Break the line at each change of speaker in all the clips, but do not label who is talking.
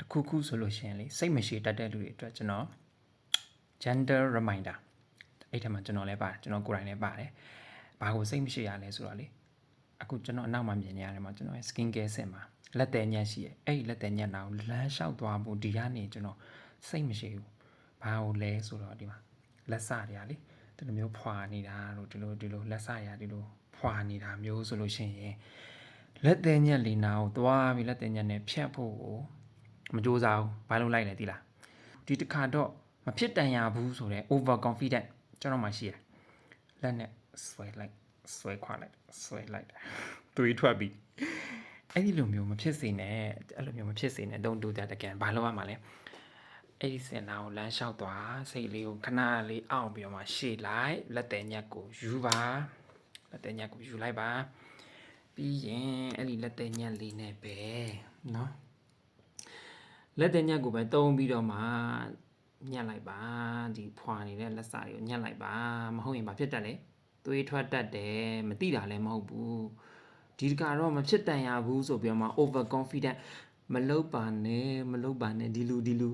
တစ်ခုခုဆိုလို့ရှိရင်လေစိတ်မရှိတတ်တဲ့လူတွေအတွက်ကျွန်တော် gentle reminder အဲ့ထက်မှကျွန်တော်လည်းပါတယ်ကျွန်တော်ကိုယ်တိုင်လည်းပါတယ်ဘာကိုစိတ်မရှိရလဲဆိုတော့လေအခုကျွန်တော်အနောက်မှာမြင်နေရတယ်မှာကျွန်တော် skin care ဆင်မှာလက်သေးညက်ရှိရဲ့အဲ့ဒီလက်သေးညက်နာကိုလမ်းလျှောက်သွားဖို့ဒီကနေကျွန်တော်စိတ်မရှိဘူးဘာကိုလဲဆိုတော့ဒီမှာလက်စတွေကလေဒီလိုမျိုးဖွာနေတာတို့ဒီလိုလက်စတွေကဒီလိုဖွာနေတာမျိုးဆိုလို့ရှိရင်လက်သေးညက်လီနာကိုသွားပြီးလက်သေးညက်နဲ့ဖြတ်ဖို့ကိုမကြိုးစားဘူးဘာလို့လိုက်လဲသိလားဒီတစ်ခါတော့မဖြစ်တန်ရဘူးဆိုတော့ over confident ကျွန်တော်မှရှိတယ်လက်နဲ့ဆွဲခွာလိုက်ဆွဲလိုက်သွေးထွက်ပြီးအဲ့ဒီလိုမျိုးမဖြစ်စေနဲ့အဲ့လိုမျိုးမဖြစ်စေနဲ့don't do that again ဘာလို့ရမှာလဲအဲ့ဒီစင်နာကိုလမ်းလျှောက်သွားစိတ်လေးကိုခဏလေးအောင့်ပြီးတော့မှရှေ့လိုက်လက်သေးညက်ကိုယူပါလက်သေးညက်ကိုယူလိုက်ပါပြီးရင်အဲ့ဒီလက်သေးညက်လေးနဲ့ပဲเนาะလက်သေးညက်ကိုပဲတုံးပြီးတော့မှညက်လိုက်ပါဒီဖွာနေတဲ့လက်စာတွေကိုညက်လိုက်ပါမဟုတ်ရင်ဘာဖြစ်တတ်လဲသွေးထွက်တတ်တယ်မသိတာလည်းမဟုတ်ဘူးဒီတကတော့မဖြစ်တန်ရဘူးဆိုပြီးတော့မှ over confident မလုပ်ပါနဲ့ဒီလူဒီလူ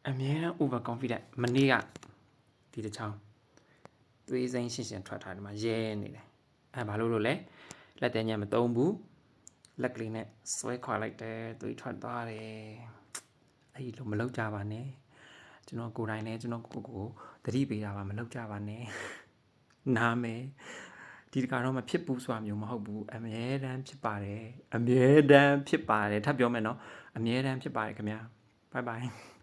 အမြဲတမ်း over confident မနေ့ကဒီတစ်ချောင်းသွေးစိမ်းရှင်းရှင်းထွက်ထားတယ်မှာရဲနေတယ်အဲဘာလို့လဲလက်တဲညက်မသုံးဘူးလက်ကလေးနဲ့ဆွဲခွာလိုက်တယ်သွေးထွက်သွားတယ်အဲ့ဒီလိုမလုပ်ကြပါနဲ့ကျွန်တော်ကိုယ်တိုင်လည်းကျွန်တော်ကိုသတိပေးတာပါမလုပ်ကြပါနဲ့နားမယ်ဒီတကတော့မဖြစ်ဘူးဆိုတာမျိုးမဟုတ်ဘူးအမြဲတမ်းဖြစ်ပါတယ်ထပ်ပြောမယ်နော်အမြဲတမ်းဖြစ်ပါတယ်ခင်ဗျာbye bye